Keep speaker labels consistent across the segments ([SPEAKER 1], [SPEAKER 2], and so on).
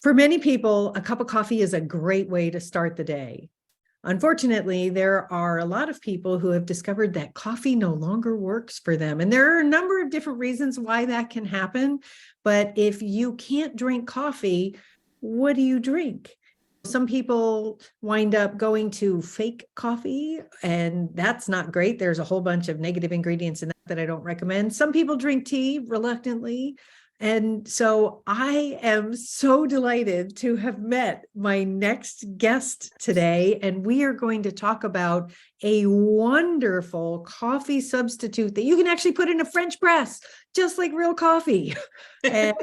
[SPEAKER 1] For many people, a cup of coffee is a great way to start the day. Unfortunately, there are a lot of people who have discovered that coffee no longer works for them. And there are a number of different reasons why that can happen. But if you can't drink coffee, what do you drink? Some people wind up going to fake coffee, and that's not great. There's a whole bunch of negative ingredients in that I don't recommend. Some people drink tea reluctantly. And so I am so delighted to have met my next guest today, and we are going to talk about a wonderful coffee substitute that you can actually put in a French press, just like real coffee. And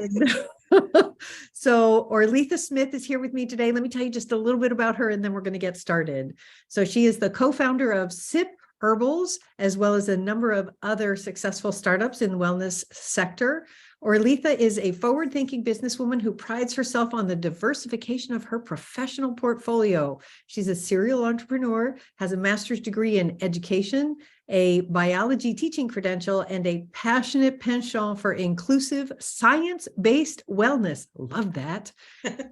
[SPEAKER 1] so Orleatha Smith is here with me today. Let me tell you just a little bit about her, and then we're going to get started. So she is the co-founder of Sip Herbals, as well as a number of other successful startups in the wellness sector. Orleatha is a forward-thinking businesswoman who prides herself on the diversification of her professional portfolio. She's a serial entrepreneur, has a master's degree in education, a biology teaching credential, and a passionate penchant for inclusive, science-based wellness. Love that.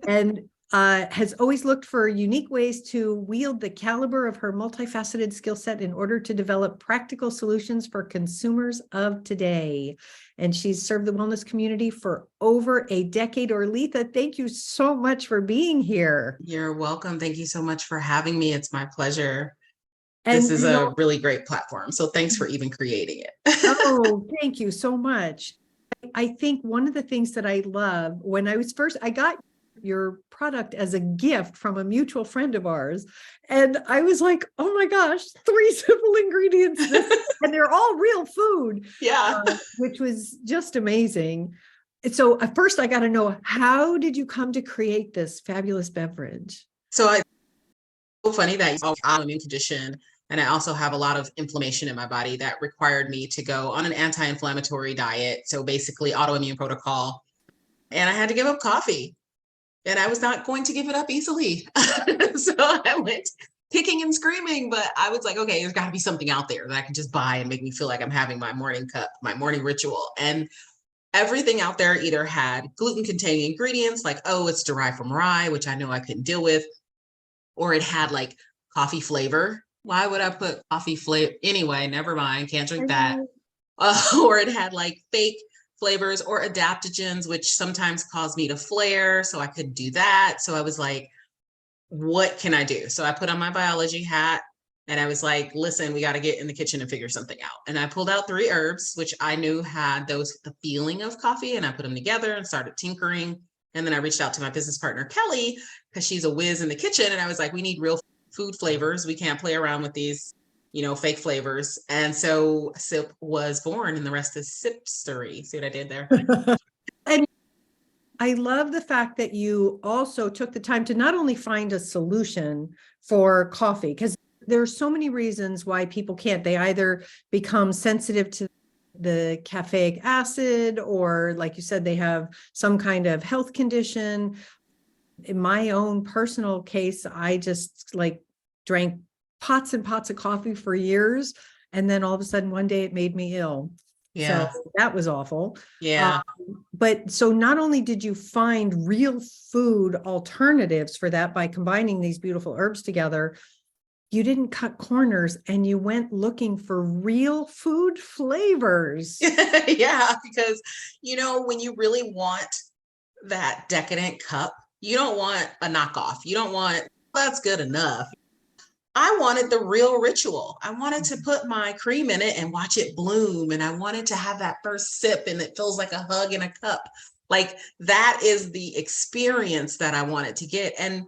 [SPEAKER 1] And has always looked for unique ways to wield the caliber of her multifaceted skill set in order to develop practical solutions for consumers of today. And she's served the wellness community for over a decade. Orleatha, thank you so much for being here.
[SPEAKER 2] You're welcome. Thank you so much for having me. It's my pleasure. This is a really great platform. So thanks for even creating it.
[SPEAKER 1] Oh, thank you so much. I think one of the things that I love when I got your product as a gift from a mutual friend of ours. And I was like, oh my gosh, 3 simple ingredients, and they're all real food.
[SPEAKER 2] Yeah.
[SPEAKER 1] Which was just amazing. And so at first I got to know, how did you come to create this fabulous beverage?
[SPEAKER 2] So it's so funny that you have an autoimmune condition. And I also have a lot of inflammation in my body that required me to go on an anti-inflammatory diet. So basically autoimmune protocol. And I had to give up coffee. And I was not going to give it up easily. So I went kicking and screaming, but I was like, okay, there's got to be something out there that I can just buy and make me feel like I'm having my morning cup, my morning ritual. And everything out there either had gluten-containing ingredients, like, oh, it's derived from rye, which I know I couldn't deal with, or it had like coffee flavor. Why would I put coffee flavor? Anyway, never mind, can't drink that. Or it had like fake flavors or adaptogens, which sometimes cause me to flare. So I could do that. So I was like, what can I do? So I put on my biology hat and I was like, listen, we got to get in the kitchen and figure something out. And I pulled out 3 herbs, which I knew had the feeling of coffee, and I put them together and started tinkering. And then I reached out to my business partner, Kelly, because she's a whiz in the kitchen. And I was like, we need real food flavors. We can't play around with these, fake flavors. And so Sip was born, and the rest is Sipstory. See what I did there?
[SPEAKER 1] And I love the fact that you also took the time to not only find a solution for coffee, because there are so many reasons why people can't. They either become sensitive to the caffeic acid, or like you said, they have some kind of health condition. In my own personal case, I just drank pots and pots of coffee for years. And then all of a sudden one day it made me ill.
[SPEAKER 2] Yeah.
[SPEAKER 1] So that was awful.
[SPEAKER 2] Yeah.
[SPEAKER 1] But so not only did you find real food alternatives for that by combining these beautiful herbs together, you didn't cut corners and you went looking for real food flavors.
[SPEAKER 2] Yeah, because, when you really want that decadent cup, you don't want a knockoff. You don't want, that's good enough. I wanted the real ritual. I wanted to put my cream in it and watch it bloom. And I wanted to have that first sip and it feels like a hug in a cup. Like that is the experience that I wanted to get. And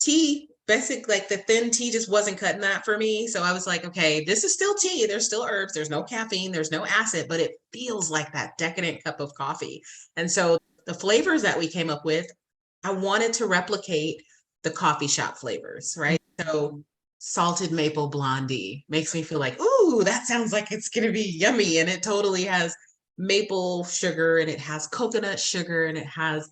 [SPEAKER 2] tea, basically like the thin tea just wasn't cutting that for me. So I was like, okay, this is still tea. There's still herbs. There's no caffeine. There's no acid, but it feels like that decadent cup of coffee. And so the flavors that we came up with, I wanted to replicate the coffee shop flavors, right? So salted maple blondie makes me feel like, ooh, that sounds like it's going to be yummy. And it totally has maple sugar, and it has coconut sugar, and it has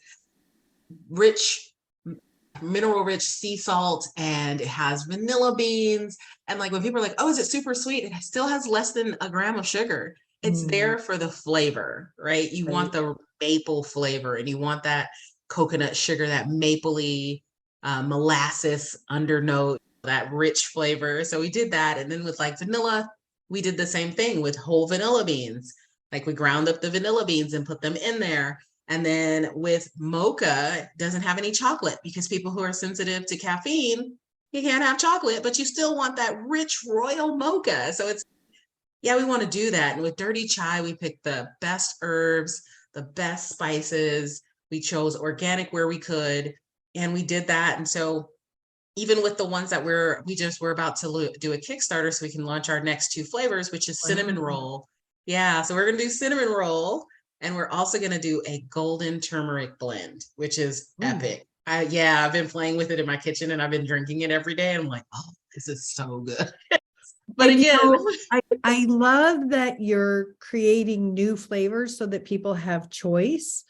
[SPEAKER 2] mineral rich sea salt, and it has vanilla beans. And like when people are like, oh, is it super sweet? It still has less than a gram of sugar. It's there for the flavor, right? You want the maple flavor, and you want that coconut sugar, that mapley, molasses undernote, that rich flavor. So we did that. And then with like vanilla, we did the same thing with whole vanilla beans. Like we ground up the vanilla beans and put them in there. And then with mocha, it doesn't have any chocolate because people who are sensitive to caffeine, you can't have chocolate, but you still want that rich royal mocha. So it's, yeah, we want to do that. And with dirty chai, we picked the best herbs, the best spices. We chose organic where we could, and we did that. And so even with the ones that we're about to do a Kickstarter so we can launch our next 2 flavors, which is cinnamon roll. Yeah, so we're going to do cinnamon roll, and we're also going to do a golden turmeric blend, which is epic. I've been playing with it in my kitchen and I've been drinking it every day. And I'm like, oh, this is so good. But
[SPEAKER 1] And,
[SPEAKER 2] again,
[SPEAKER 1] I love that you're creating new flavors so that people have choice.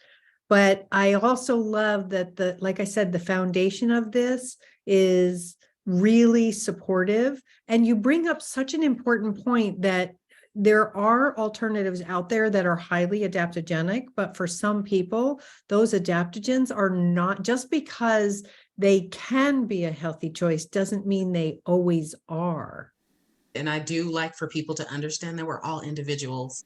[SPEAKER 1] But I also love that like I said, the foundation of this is really supportive. And you bring up such an important point that there are alternatives out there that are highly adaptogenic, but for some people, those adaptogens are not, just because they can be a healthy choice doesn't mean they always are.
[SPEAKER 2] And I do like for people to understand that we're all individuals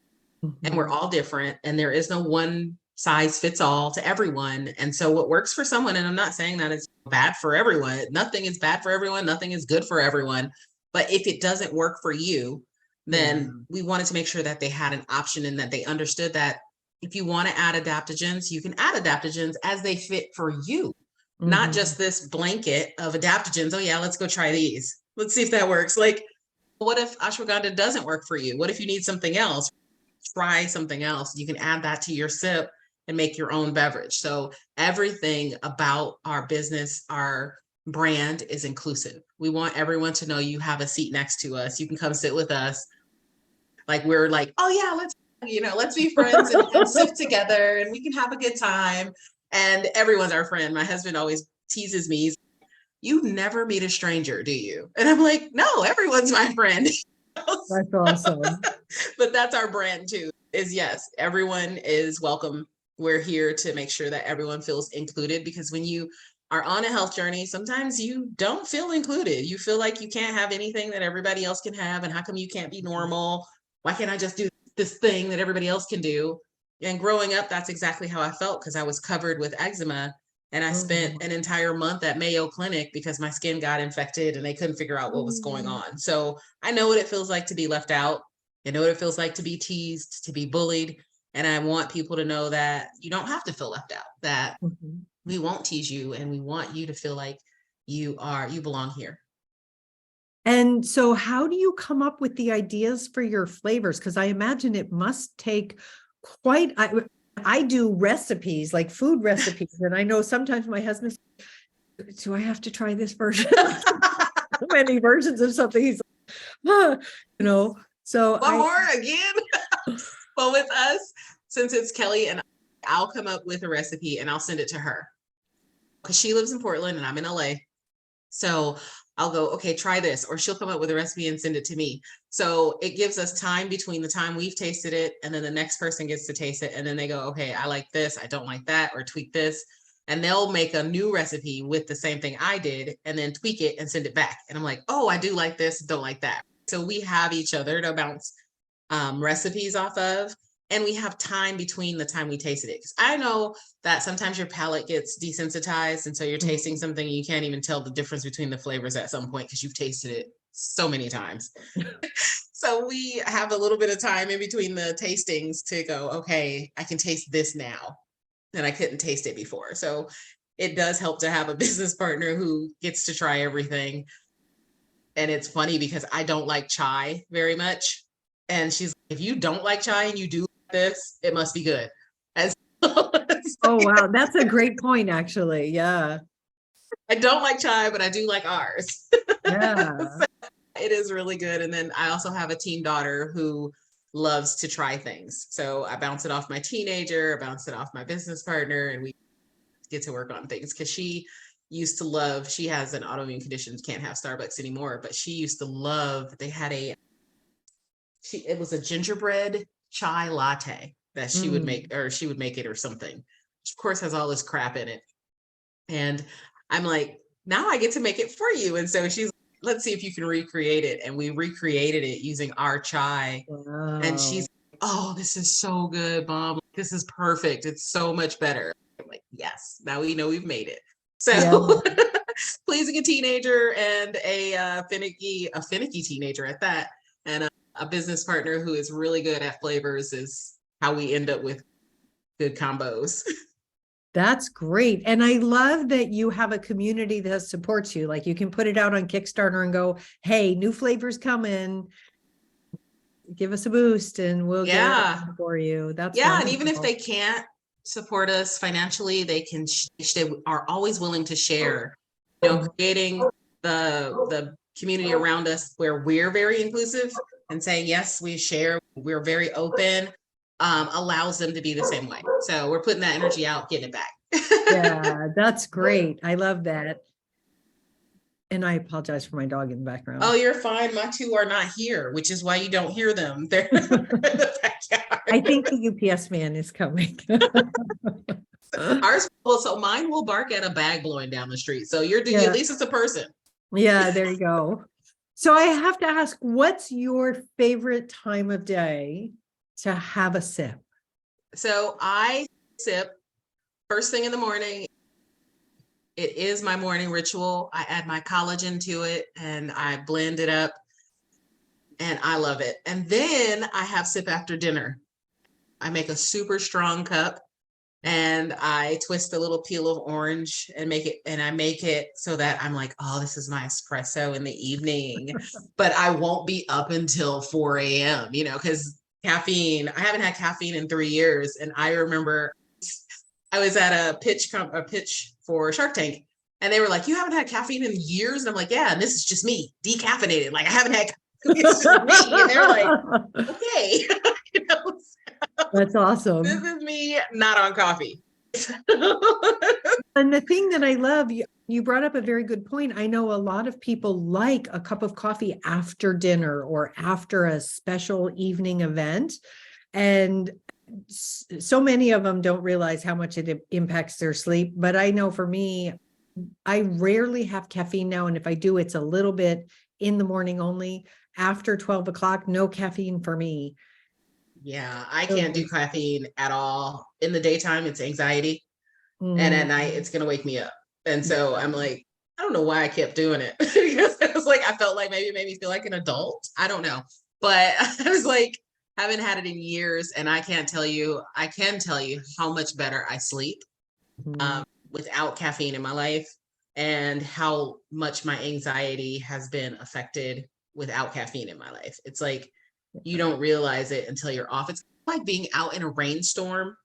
[SPEAKER 2] and we're
[SPEAKER 1] Mhm.
[SPEAKER 2] all different, and there is no one size fits all to everyone. And so what works for someone, and I'm not saying that it's bad for everyone. Nothing is bad for everyone. Nothing is good for everyone. But if it doesn't work for you, then we wanted to make sure that they had an option and that they understood that if you want to add adaptogens, you can add adaptogens as they fit for you, not
[SPEAKER 1] Mhm.
[SPEAKER 2] just this blanket of adaptogens. Oh yeah, let's go try these. Let's see if that works. Like, what if ashwagandha doesn't work for you? What if you need something else? Try something else. You can add that to your sip and make your own beverage. So everything about our business, our brand is inclusive. We want everyone to know you have a seat next to us. You can come sit with us. Like we're like, oh yeah, let's be friends and sip together and we can have a good time. And everyone's our friend. My husband always teases me. You never meet a stranger, do you? And I'm like, no, everyone's my friend.
[SPEAKER 1] That's awesome.
[SPEAKER 2] But that's our brand too, is yes, everyone is welcome. We're here to make sure that everyone feels included, because when you are on a health journey, sometimes you don't feel included. You feel like you can't have anything that everybody else can have. And how come you can't be normal? Why can't I just do this thing that everybody else can do? And growing up, that's exactly how I felt, because I was covered with eczema. And I spent an entire month at Mayo Clinic because my skin got infected and they couldn't figure out what was going on. So I know what it feels like to be left out. I know what it feels like to be teased, to be bullied. And I want people to know that you don't have to feel left out, that we won't tease you, and we want you to feel like you belong here.
[SPEAKER 1] And so how do you come up with the ideas for your flavors? Because I imagine it must take quite, I do recipes, like food recipes. And I know sometimes my husband, do I have to try this version? So many versions of something. He's like, so
[SPEAKER 2] One more again. Well, with us, since it's Kelly and I'll come up with a recipe and I'll send it to her because she lives in Portland and I'm in LA. So I'll go, okay, try this, or she'll come up with a recipe and send it to me. So it gives us time between the time we've tasted it and then the next person gets to taste it. And then they go, okay, I like this, I don't like that, or tweak this. And they'll make a new recipe with the same thing I did and then tweak it and send it back. And I'm like, oh, I do like this, don't like that. So we have each other to bounce recipes off of. And we have time between the time we tasted it. Because I know that sometimes your palate gets desensitized. And so you're tasting something and you can't even tell the difference between the flavors at some point because you've tasted it so many times. So we have a little bit of time in between the tastings to go, okay, I can taste this now. And I couldn't taste it before. So it does help to have a business partner who gets to try everything. And it's funny because I don't like chai very much. And she's like, if you don't like chai and you do this, it must be good. And so
[SPEAKER 1] oh, wow. That's a great point, actually. Yeah.
[SPEAKER 2] I don't like chai, but I do like ours.
[SPEAKER 1] Yeah.
[SPEAKER 2] So it is really good. And then I also have a teen daughter who loves to try things. So I bounce it off my teenager, I bounce it off my business partner, and we get to work on things because she used to love, she has an autoimmune condition, can't have Starbucks anymore, but she used to love, they had it was a gingerbread chai latte that she would make, or she would make it or something. which of course has all this crap in it. And I'm like, now I get to make it for you. And so she's, let's see if you can recreate it. And we recreated it using our chai.
[SPEAKER 1] Wow.
[SPEAKER 2] And she's, oh, this is so good, Mom. This is perfect. It's so much better. I'm like, yes, now we know we've made it. So pleasing a teenager and a finicky teenager at that, and a business partner who is really good at flavors is how we end up with good combos.
[SPEAKER 1] That's great. And I love that you have a community that supports you. Like you can put it out on Kickstarter and go, hey, new flavors coming. Give us a boost and we'll get it for you. That's wonderful.
[SPEAKER 2] And even if they can't support us financially, they are always willing to share, creating the community around us where we're very inclusive and saying, yes, we share, we're very open, allows them to be the same way. So we're putting that energy out, getting it back.
[SPEAKER 1] Yeah, that's great. I love that. And I apologize for my dog in the background.
[SPEAKER 2] Oh, you're fine. My two are not here, which is why you don't hear them. They're in the backyard.
[SPEAKER 1] I think the UPS man is coming.
[SPEAKER 2] So mine will bark at a bag blowing down the street. So at least it's a person.
[SPEAKER 1] Yeah, there you go. So I have to ask, what's your favorite time of day to have a sip?
[SPEAKER 2] So I sip first thing in the morning. It is my morning ritual. I add my collagen to it and I blend it up and I love it. And then I have sip after dinner. I make a super strong cup and I twist a little peel of orange and I make it so that I'm like, oh, this is my espresso in the evening, but I won't be up until 4 a.m., because caffeine, I haven't had caffeine in 3 years. And I remember I was at a pitch for Shark Tank and they were like, you haven't had caffeine in years? And I'm like, yeah, and this is just me decaffeinated. Like I haven't had it's just me. And they're like, okay.
[SPEAKER 1] That's awesome.
[SPEAKER 2] This is me not on coffee.
[SPEAKER 1] And the thing that I love, you brought up a very good point. I know a lot of people like a cup of coffee after dinner or after a special evening event. And so many of them don't realize how much it impacts their sleep. But I know for me, I rarely have caffeine now. And if I do, it's a little bit in the morning only. After 12 o'clock, no caffeine for me.
[SPEAKER 2] Yeah, I can't do caffeine at all. In the daytime, it's anxiety. And at night, it's going to wake me up. And so I'm like, I don't know why I kept doing it. Because it was like, I felt like maybe it made me feel like an adult. I don't know. But I was like, haven't had it in years. And I can tell you how much better I sleep without caffeine in my life and how much my anxiety has been affected without caffeine in my life. It's like, you don't realize it until you're off. It's like being out in a rainstorm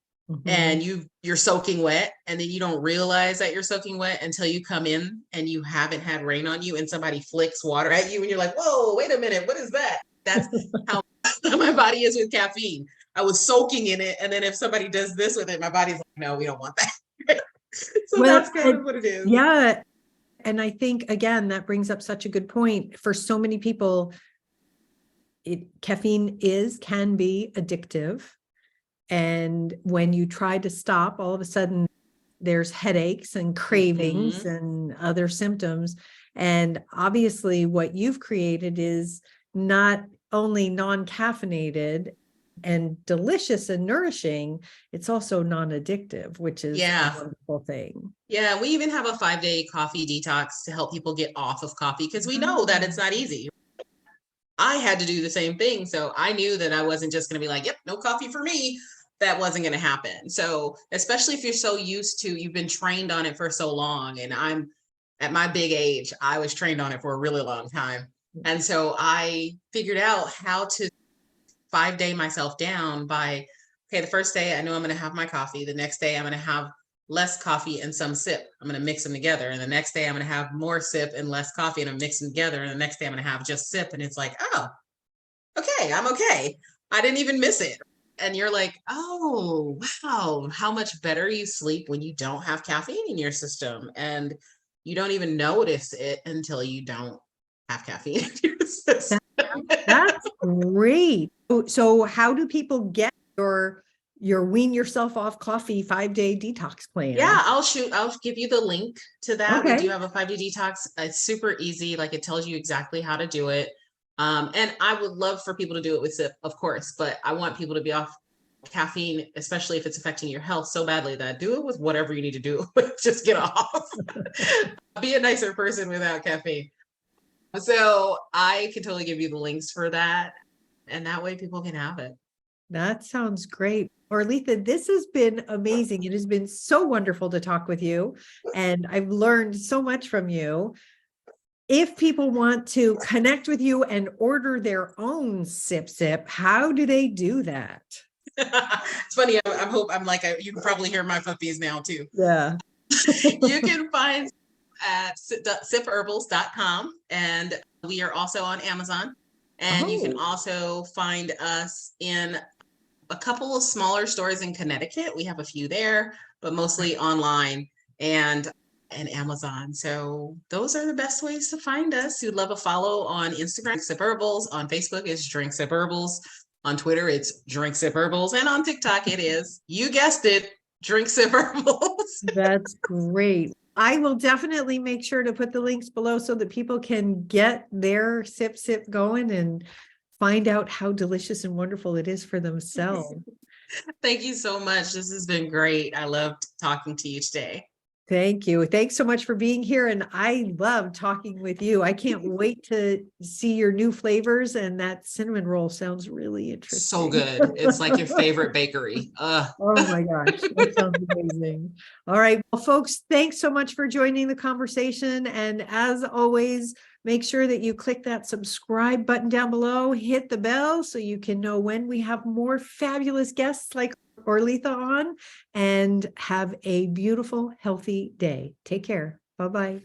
[SPEAKER 2] and you're soaking wet and then you don't realize that you're soaking wet until you come in and you haven't had rain on you and somebody flicks water at you and you're like, whoa, wait a minute, what is that? That's how my body is with caffeine. I was soaking in it. And then if somebody does this with it, my body's like, no, we don't want that. So that's kind of what it is.
[SPEAKER 1] Yeah. And I think, again, that brings up such a good point. For so many people, caffeine can be addictive. And when you try to stop, all of a sudden there's headaches and cravings and other symptoms. And obviously what you've created is not only non-caffeinated and delicious and nourishing, it's also non-addictive, which is a wonderful thing.
[SPEAKER 2] Yeah, we even have a 5-day coffee detox to help people get off of coffee because we know that it's not easy. I had to do the same thing. So I knew that I wasn't just going to be like, yep, no coffee for me. That wasn't going to happen. So especially if you're so used to, you've been trained on it for so long. And I'm at my big age, I was trained on it for a really long time. And so I figured out how to 5-day myself down by, okay, the first day I know I'm going to have my coffee. The next day I'm going to have less coffee and some sip. I'm going to mix them together. And the next day I'm going to have more sip and less coffee and I'm mixing together. And the next day I'm going to have just sip. And it's like, oh, okay, I'm okay. I didn't even miss it. And you're like, oh, wow, how much better you sleep when you don't have caffeine in your system. And you don't even notice it until you don't have caffeine in your system.
[SPEAKER 1] That's great. So how do people get your your wean yourself off coffee 5-day detox plan.
[SPEAKER 2] Yeah, I'll give you the link to that. We
[SPEAKER 1] Okay.
[SPEAKER 2] do have a 5-day detox. It's super easy. Like it tells you exactly how to do it. And I would love for people to do it with Sip, of course, but I want people to be off caffeine, especially if it's affecting your health so badly, that do it with whatever you need to do. Just get off. Be a nicer person without caffeine. So I can totally give you the links for that. And that way people can have it.
[SPEAKER 1] That sounds great. Orleatha, this has been amazing. It has been so wonderful to talk with you, and I've learned so much from you. If people want to connect with you and order their own Sip, how do they do that?
[SPEAKER 2] It's funny. You can probably hear my puppies now too.
[SPEAKER 1] Yeah.
[SPEAKER 2] You can find at SipHerbals.com, and we are also on Amazon. And you can also find us in a couple of smaller stores in Connecticut. We have a few there, but mostly online and Amazon. So those are the best ways to find us. You'd love a follow on Instagram, Sip Herbals. On Facebook, it's Drink Sip Herbals. On Twitter, it's Drink Sip Herbals. And on TikTok, it is, you guessed it, Drink Sip Herbals.
[SPEAKER 1] That's great. I will definitely make sure to put the links below so that people can get their Sip going and find out how delicious and wonderful it is for themselves.
[SPEAKER 2] Thank you so much. This has been great. I loved talking to you today.
[SPEAKER 1] Thank you. Thanks so much for being here. And I love talking with you. I can't wait to see your new flavors. And that cinnamon roll sounds really interesting.
[SPEAKER 2] So good. It's like your favorite bakery.
[SPEAKER 1] Oh my gosh. That sounds amazing. All right. Well, folks, thanks so much for joining the conversation. And as always, make sure that you click that subscribe button down below, hit the bell so you can know when we have more fabulous guests like Orleatha on, and have a beautiful, healthy day. Take care. Bye-bye.